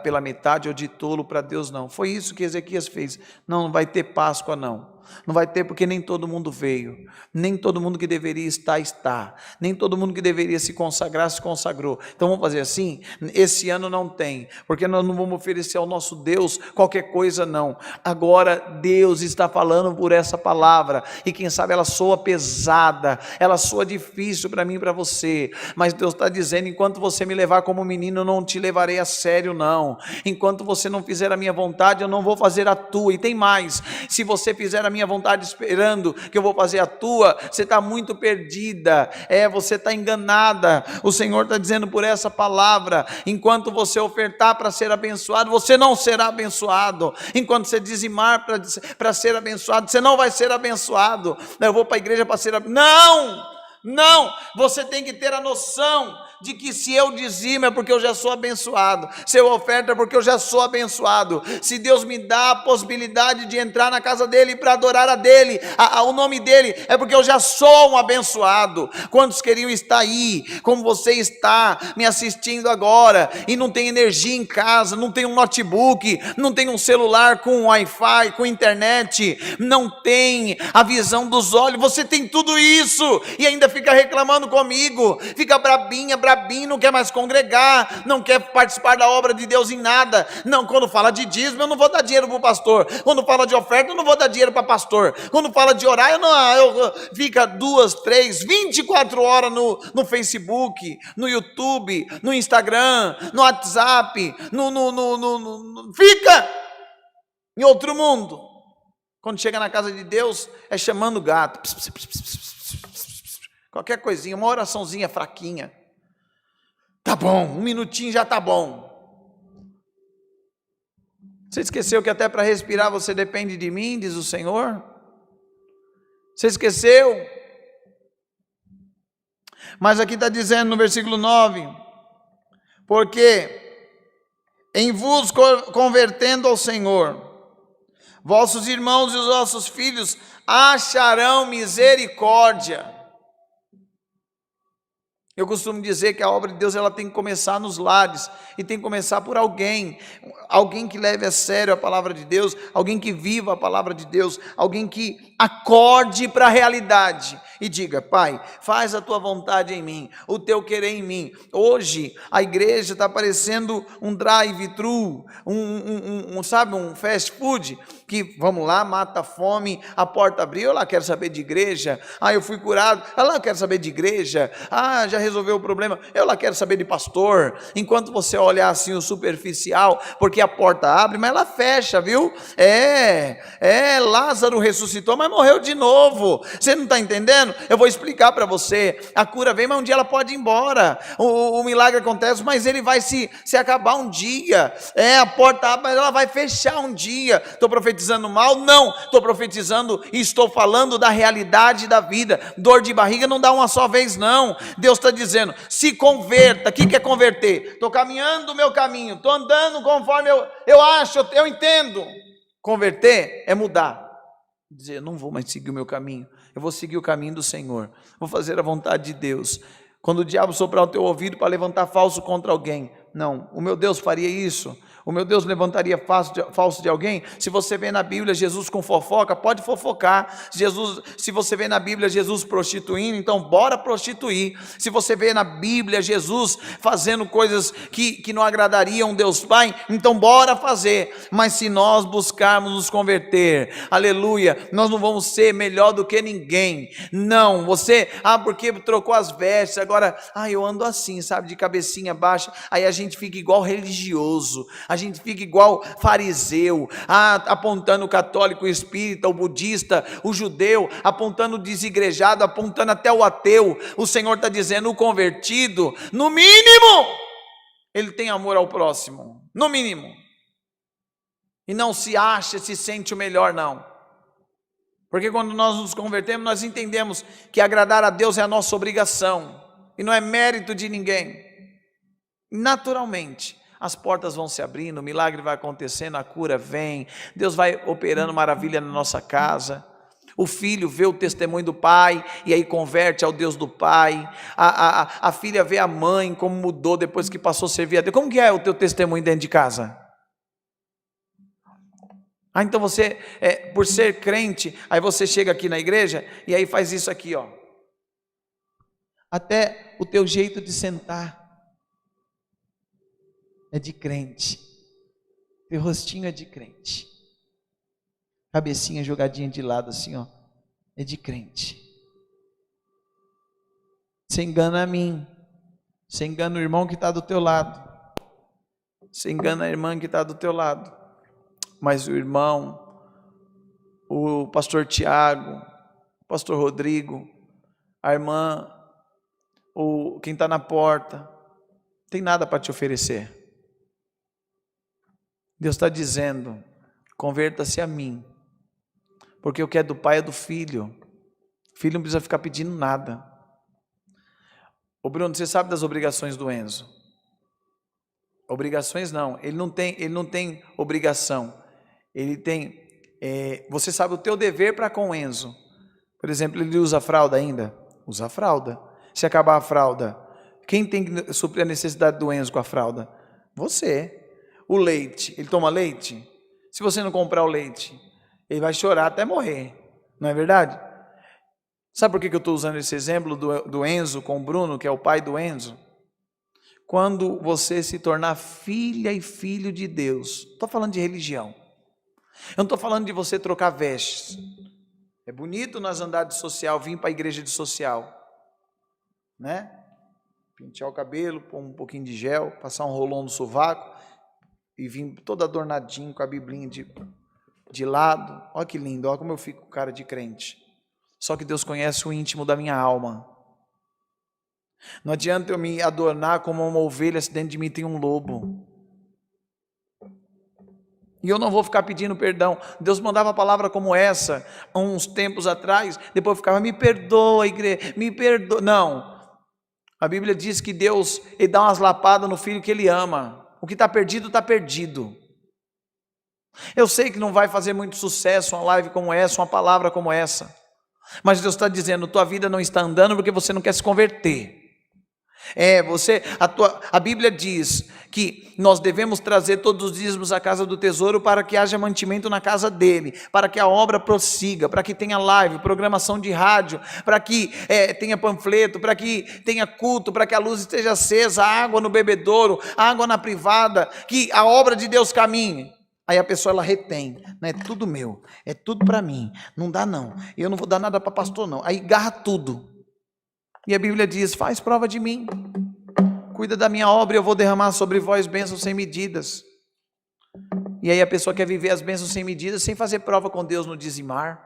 pela metade ou de tolo para Deus, não. Foi isso que Ezequias fez. Não vai ter Páscoa, não. Não vai ter, porque nem todo mundo veio, nem todo mundo que deveria estar, está, nem todo mundo que deveria se consagrar, se consagrou. Então vamos fazer assim, esse ano não tem, porque nós não vamos oferecer ao nosso Deus qualquer coisa, não. Agora Deus está falando por essa palavra, e quem sabe ela soa pesada, ela soa difícil para mim e para você, mas Deus está dizendo: enquanto você me levar como menino, eu não te levarei a sério, não. Enquanto você não fizer a minha vontade, eu não vou fazer a tua. E tem mais: se você fizer a minha vontade esperando que eu vou fazer a tua, você está muito perdida, você está enganada. O Senhor está dizendo por essa palavra: enquanto você ofertar para ser abençoado, você não será abençoado. Enquanto você dizimar para ser abençoado, você não vai ser abençoado. Eu vou para a igreja para ser abençoado. Não, você tem que ter a noção de que se eu dizimo é porque eu já sou abençoado, se eu oferto é porque eu já sou abençoado. Se Deus me dá a possibilidade de entrar na casa dele para adorar o nome dele, é porque eu já sou um abençoado. Quantos queriam estar aí, como você está me assistindo agora, e não tem energia em casa, não tem um notebook, não tem um celular com Wi-Fi, com internet, não tem a visão dos olhos? Você tem tudo isso e ainda fica reclamando comigo, fica brabinho, não quer mais congregar, não quer participar da obra de Deus em nada. Não, quando fala de dízimo, eu não vou dar dinheiro para o pastor. Quando fala de oferta, eu não vou dar dinheiro para pastor. Quando fala de orar, fica 2, 3, 24 horas no Facebook, no YouTube, no Instagram, no WhatsApp, fica em outro mundo. Quando chega na casa de Deus, é chamando o gato, qualquer coisinha, uma oraçãozinha fraquinha. Tá bom, 1 minutinho já tá bom. Você esqueceu que até para respirar você depende de mim, diz o Senhor? Você esqueceu? Mas aqui está dizendo no versículo 9: porque em vos convertendo ao Senhor, vossos irmãos e os vossos filhos acharão misericórdia. Eu costumo dizer que a obra de Deus ela tem que começar nos lares, e tem que começar por alguém que leve a sério a palavra de Deus, alguém que viva a palavra de Deus, alguém que acorde para a realidade e diga: Pai, faz a tua vontade em mim, o teu querer em mim. Hoje a igreja está parecendo um drive-thru, sabe, um fast food, que vamos lá, mata a fome, a porta abriu, eu lá quero saber de igreja, eu fui curado, eu lá quero saber de igreja, já resolveu o problema, eu lá quero saber de pastor. Enquanto você olhar assim o superficial, porque a porta abre, mas ela fecha, viu? Lázaro ressuscitou, mas morreu de novo. Você não está entendendo? Eu vou explicar para você. A cura vem, mas um dia ela pode ir embora. O milagre acontece, mas ele vai se acabar um dia. A porta abre, mas ela vai fechar um dia. Estou profetizando mal? Não. Estou profetizando e estou falando da realidade da vida. Dor de barriga não dá uma só vez, não. Deus está dizendo: se converta. O que é converter? Estou caminhando o meu caminho, estou andando conforme eu acho, eu entendo. Converter é mudar, dizer: não vou mais seguir o meu caminho, eu vou seguir o caminho do Senhor, vou fazer a vontade de Deus. Quando o diabo soprar o teu ouvido para levantar falso contra alguém. Não, o meu Deus faria isso. O meu Deus levantaria falso de alguém? Se você vê na Bíblia Jesus com fofoca, pode fofocar. Se você vê na Bíblia Jesus prostituindo, então bora prostituir. Se você vê na Bíblia Jesus fazendo coisas que não agradariam Deus Pai, então bora fazer. Mas se nós buscarmos nos converter, aleluia, nós não vamos ser melhor do que ninguém. Não, porque trocou as vestes, agora, eu ando assim, sabe, de cabecinha baixa, aí a gente fica igual religioso, a gente fica igual fariseu, apontando o católico, o espírita, o budista, o judeu, apontando o desigrejado, apontando até o ateu. O Senhor está dizendo, o convertido, no mínimo, ele tem amor ao próximo, no mínimo, e não se sente o melhor, não. Porque quando nós nos convertemos, nós entendemos que agradar a Deus é a nossa obrigação, e não é mérito de ninguém. Naturalmente, as portas vão se abrindo, o milagre vai acontecendo, a cura vem, Deus vai operando maravilha na nossa casa. O filho vê o testemunho do pai e aí converte ao Deus do pai. A filha vê a mãe como mudou depois que passou a servir a Deus. Como que é o teu testemunho dentro de casa? Então você, por ser crente, aí você chega aqui na igreja e aí faz isso aqui, ó. Até o teu jeito de sentar é de crente, teu rostinho é de crente, cabecinha jogadinha de lado assim, ó, é de crente. Você engana a mim, você engana o irmão que está do teu lado, você engana a irmã que está do teu lado, mas o irmão, o pastor Tiago, o pastor Rodrigo, a irmã, quem está na porta, não tem nada para te oferecer. Deus está dizendo, converta-se a mim, porque o que é do pai é do filho. O filho não precisa ficar pedindo nada. Ô Bruno, você sabe das obrigações do Enzo? Obrigações não, ele não tem obrigação, ele tem, você sabe o teu dever para com o Enzo. Por exemplo, ele usa fralda ainda? Usa a fralda. Se acabar a fralda, quem tem que suprir a necessidade do Enzo com a fralda? Você. O leite, ele toma leite? Se você não comprar o leite, ele vai chorar até morrer, não é verdade? Sabe por que eu estou usando esse exemplo do Enzo com o Bruno, que é o pai do Enzo? Quando você se tornar filha e filho de Deus, estou falando de religião, eu não estou falando de você trocar vestes. É bonito nós andar de social, vir para a igreja de social, né? Pentear o cabelo, pôr um pouquinho de gel, passar um rolão no sovaco, e vim todo adornadinho com a biblinha de lado. Olha que lindo, olha como eu fico com cara de crente. Só que Deus conhece o íntimo da minha alma. Não adianta eu me adornar como uma ovelha se dentro de mim tem um lobo. E eu não vou ficar pedindo perdão. Deus mandava palavra como essa há uns tempos atrás, depois ficava, me perdoa, igreja, me perdoa. Não, a Bíblia diz que Deus, ele dá umas lapadas no filho que ele ama. O que está perdido, está perdido. Eu sei que não vai fazer muito sucesso uma live como essa, uma palavra como essa, mas Deus está dizendo, tua vida não está andando porque você não quer se converter. A Bíblia diz que nós devemos trazer todos os dízimos à casa do tesouro para que haja mantimento na casa dele, para que a obra prossiga, para que tenha live, programação de rádio, para que tenha panfleto, para que tenha culto, para que a luz esteja acesa, água no bebedouro, água na privada, que a obra de Deus caminhe. Aí a pessoa ela retém, não é tudo meu, é tudo para mim, não dá não, eu não vou dar nada para pastor não, aí garra tudo. E a Bíblia diz, faz prova de mim, cuida da minha obra e eu vou derramar sobre vós bênçãos sem medidas. E aí a pessoa quer viver as bênçãos sem medidas, sem fazer prova com Deus no dizimar.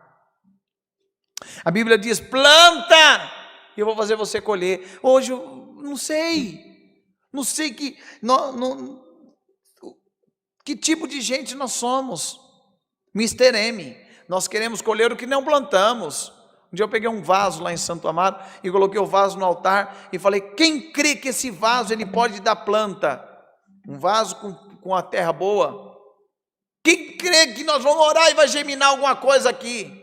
A Bíblia diz, planta, e eu vou fazer você colher. Hoje eu não sei que tipo de gente nós somos. Mr. M, nós queremos colher o que não plantamos. Um dia eu peguei um vaso lá em Santo Amaro e coloquei o vaso no altar e falei, quem crê que esse vaso ele pode dar planta? Um vaso com a terra boa. Quem crê que nós vamos orar e vai germinar alguma coisa aqui?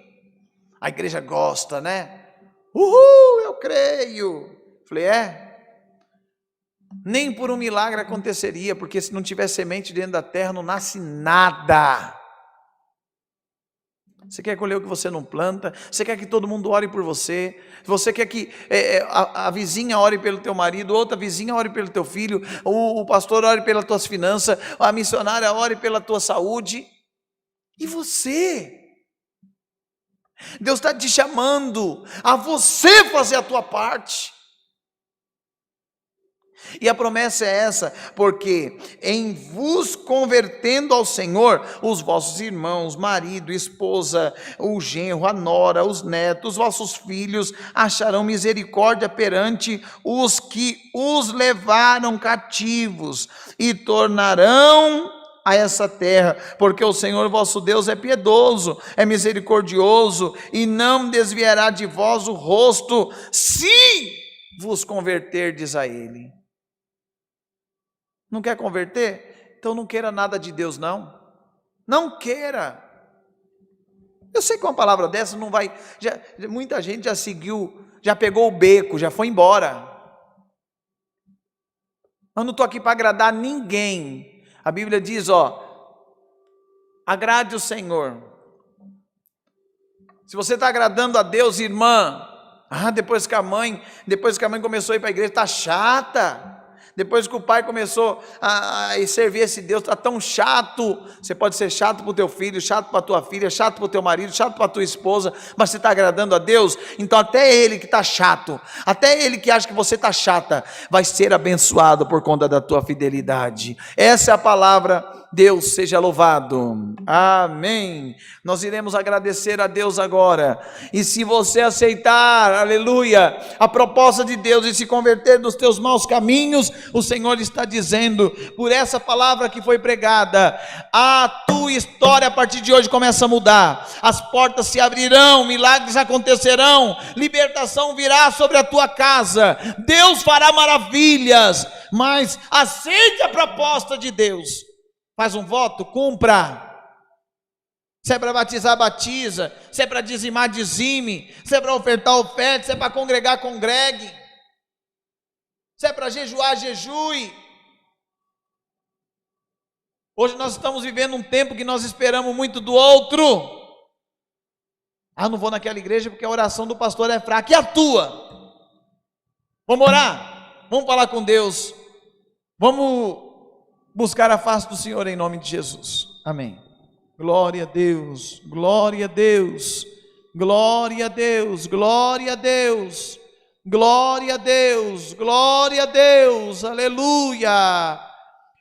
A igreja gosta, né? Uhul, eu creio. Falei, nem por um milagre aconteceria, porque se não tiver semente dentro da terra, não nasce nada. Você quer colher o que você não planta? Você quer que todo mundo ore por você? Você quer que a vizinha ore pelo teu marido, outra vizinha ore pelo teu filho, o pastor ore pelas tuas finanças, a missionária ore pela tua saúde? E você? Deus está te chamando a você fazer a tua parte. E a promessa é essa, porque em vos convertendo ao Senhor, os vossos irmãos, marido, esposa, o genro, a nora, os netos, os vossos filhos, acharão misericórdia perante os que os levaram cativos, e tornarão a essa terra, porque o Senhor vosso Deus é piedoso, é misericordioso, e não desviará de vós o rosto, se vos converterdes a Ele. Não quer converter? Então não queira nada de Deus, não. Não queira. Eu sei que uma palavra dessa não vai... muita gente já seguiu, já pegou o beco, já foi embora. Eu não estou aqui para agradar ninguém. A Bíblia diz, agrade o Senhor. Se você está agradando a Deus, irmã, depois que a mãe começou a ir para a igreja, está chata. Depois que o pai começou a servir esse Deus, está tão chato. Você pode ser chato para o teu filho, chato para a tua filha, chato para o teu marido, chato para a tua esposa, mas você está agradando a Deus, então até ele que está chato, até ele que acha que você está chata, vai ser abençoado por conta da tua fidelidade. Essa é a palavra. Deus seja louvado, amém. Nós iremos agradecer a Deus agora, e se você aceitar, aleluia, a proposta de Deus e se converter dos teus maus caminhos, o Senhor está dizendo, por essa palavra que foi pregada, a tua história a partir de hoje começa a mudar, as portas se abrirão, milagres acontecerão, libertação virá sobre a tua casa, Deus fará maravilhas, mas aceite a proposta de Deus. Faz um voto, cumpra. Se é para batizar, batiza. Se é para dizimar, dizime. Se é para ofertar, oferte. Se é para congregar, congregue. Se é para jejuar, jejue. Hoje nós estamos vivendo um tempo que nós esperamos muito do outro. Não vou naquela igreja porque a oração do pastor é fraca. E a tua? Vamos orar? Vamos falar com Deus. Vamos buscar a face do Senhor em nome de Jesus, amém. Glória a Deus, glória a Deus, glória a Deus, glória a Deus, glória a Deus, glória a Deus, aleluia.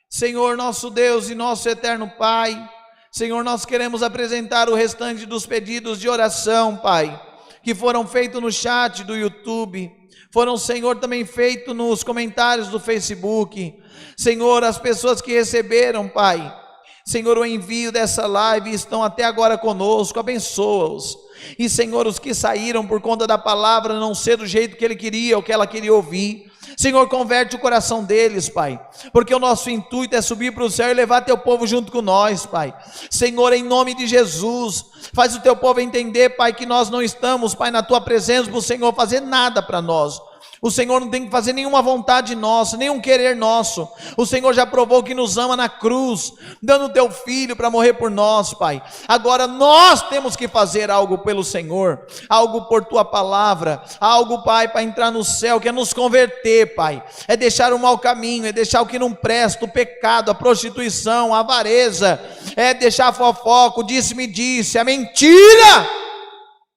Senhor nosso Deus e nosso eterno Pai, Senhor, nós queremos apresentar o restante dos pedidos de oração, Pai, que foram feitos no chat do YouTube, foram, Senhor, também feitos nos comentários do Facebook. Senhor, as pessoas que receberam, Pai, Senhor, o envio dessa live estão até agora conosco, abençoa-os. E, Senhor, os que saíram por conta da palavra não ser do jeito que ele queria, ou que ela queria ouvir, Senhor, converte o coração deles, Pai, porque o nosso intuito é subir para o céu e levar teu povo junto com nós, Pai. Senhor, em nome de Jesus, faz o teu povo entender, Pai, que nós não estamos, Pai, na tua presença para o Senhor fazer nada para nós. O Senhor não tem que fazer nenhuma vontade nossa, nenhum querer nosso. O Senhor já provou que nos ama na cruz, dando o teu filho para morrer por nós, Pai. Agora nós temos que fazer algo pelo Senhor, algo por tua palavra, algo, Pai, para entrar no céu, que é nos converter, Pai. É deixar o mau caminho, é deixar o que não presta, o pecado, a prostituição, a avareza, é deixar a fofoca, o disse-me-disse, a mentira,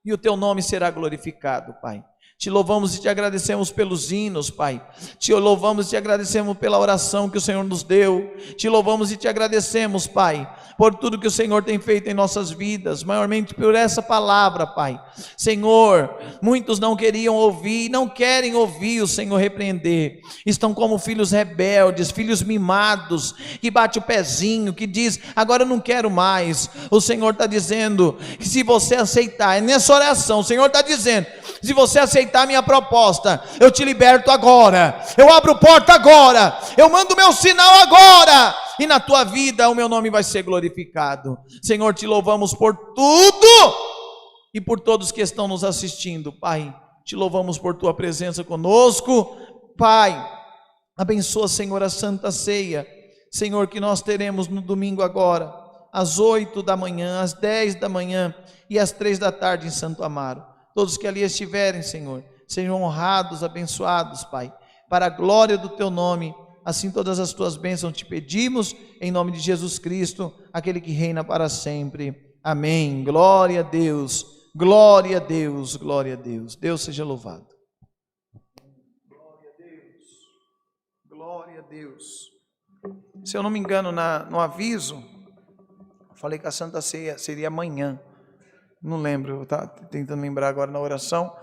e o teu nome será glorificado, Pai. Te louvamos e te agradecemos pelos hinos, Pai. Te louvamos e te agradecemos pela oração que o Senhor nos deu. Te louvamos e te agradecemos, Pai, por tudo que o Senhor tem feito em nossas vidas, maiormente por essa palavra, Pai. Senhor, muitos não queriam ouvir, não querem ouvir o Senhor repreender. Estão como filhos rebeldes, filhos mimados, que bate o pezinho, que diz, agora eu não quero mais. O Senhor está dizendo que se você aceitar, é nessa oração, o Senhor está dizendo, se você aceitar a minha proposta, eu te liberto agora, eu abro porta agora, eu mando meu sinal agora, e na tua vida o meu nome vai ser glorificado. Senhor, te louvamos por tudo, e por todos que estão nos assistindo, Pai, Te louvamos por tua presença conosco. Pai, abençoa, Senhor, a Santa Ceia, Senhor, que nós teremos no domingo agora, às 8 da manhã, às 10 da manhã e às 3 da tarde em Santo Amaro. Todos que ali estiverem, Senhor, sejam honrados, abençoados, Pai, para a glória do teu nome. Assim todas as tuas bênçãos te pedimos, em nome de Jesus Cristo, aquele que reina para sempre. Amém. Glória a Deus, glória a Deus, glória a Deus. Deus seja louvado. Glória a Deus, glória a Deus. Se eu não me engano, no aviso, falei que a Santa Ceia seria amanhã. Não lembro, eu estava tentando lembrar agora na oração,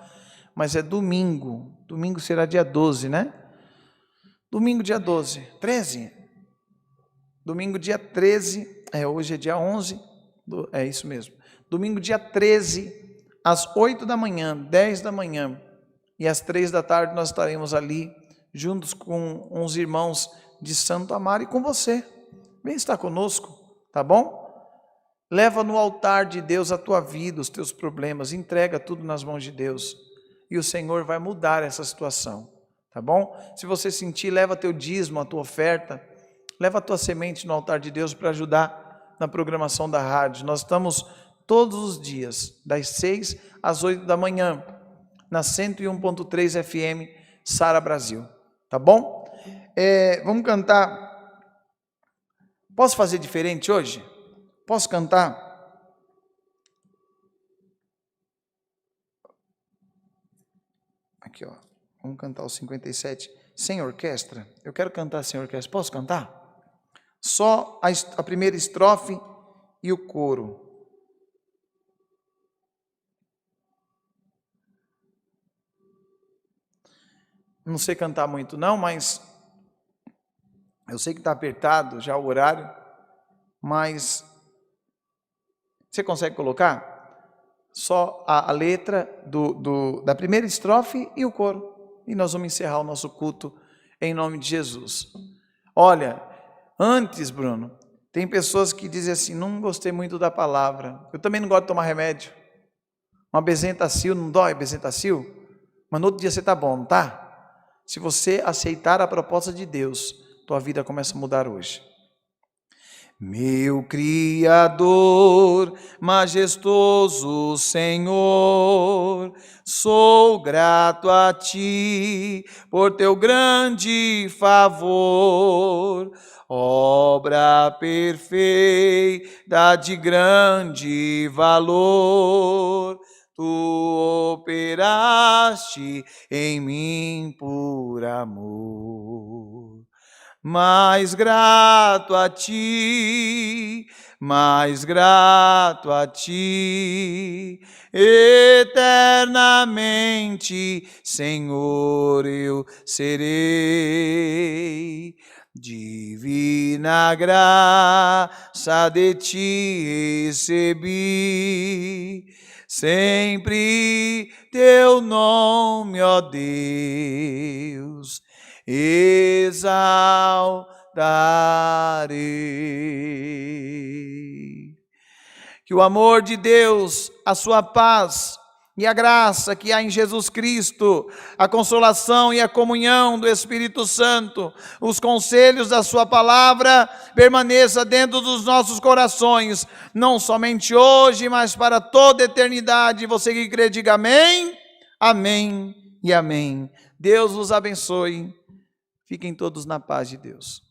mas é domingo. Domingo será dia 12, né? Domingo dia 12, 13? Domingo dia 13, hoje é dia 11, é isso mesmo. Domingo dia 13, às 8 da manhã, 10 da manhã e às 3 da tarde nós estaremos ali, juntos com uns irmãos de Santo Amaro e com você. Vem estar conosco, tá bom? Leva no altar de Deus a tua vida, os teus problemas, entrega tudo nas mãos de Deus e o Senhor vai mudar essa situação, tá bom? Se você sentir, leva teu dízimo, a tua oferta, leva a tua semente no altar de Deus para ajudar na programação da rádio. Nós estamos todos os dias, das 6 às 8 da manhã, na 101.3 FM, Sara Brasil, tá bom? Vamos cantar. Posso fazer diferente hoje? Posso cantar? Aqui, ó. Vamos cantar o 57 sem orquestra. Eu quero cantar sem orquestra. Posso cantar? Só a primeira estrofe e o coro. Não sei cantar muito não, mas eu sei que está apertado já o horário, mas você consegue colocar só a letra da primeira estrofe e o coro. E nós vamos encerrar o nosso culto em nome de Jesus. Olha, antes, Bruno, tem pessoas que dizem assim, não gostei muito da palavra. Eu também não gosto de tomar remédio. Uma Bezentacil, não dói Bezentacil? Mas no outro dia você está bom, não está? Se você aceitar a proposta de Deus, tua vida começa a mudar hoje. Meu Criador, majestoso Senhor, sou grato a Ti por Teu grande favor, obra perfeita de grande valor, Tu operaste em mim por amor. Mais grato a Ti, eternamente, Senhor, eu serei. Divina graça de Ti recebi, sempre Teu nome, ó Deus, exaltarei. Que o amor de Deus, a sua paz e a graça que há em Jesus Cristo, a consolação e a comunhão do Espírito Santo, os conselhos da sua palavra, permaneça dentro dos nossos corações, não somente hoje, mas para toda a eternidade. Você que crê, diga amém, amém e amém. Deus os abençoe. Fiquem todos na paz de Deus.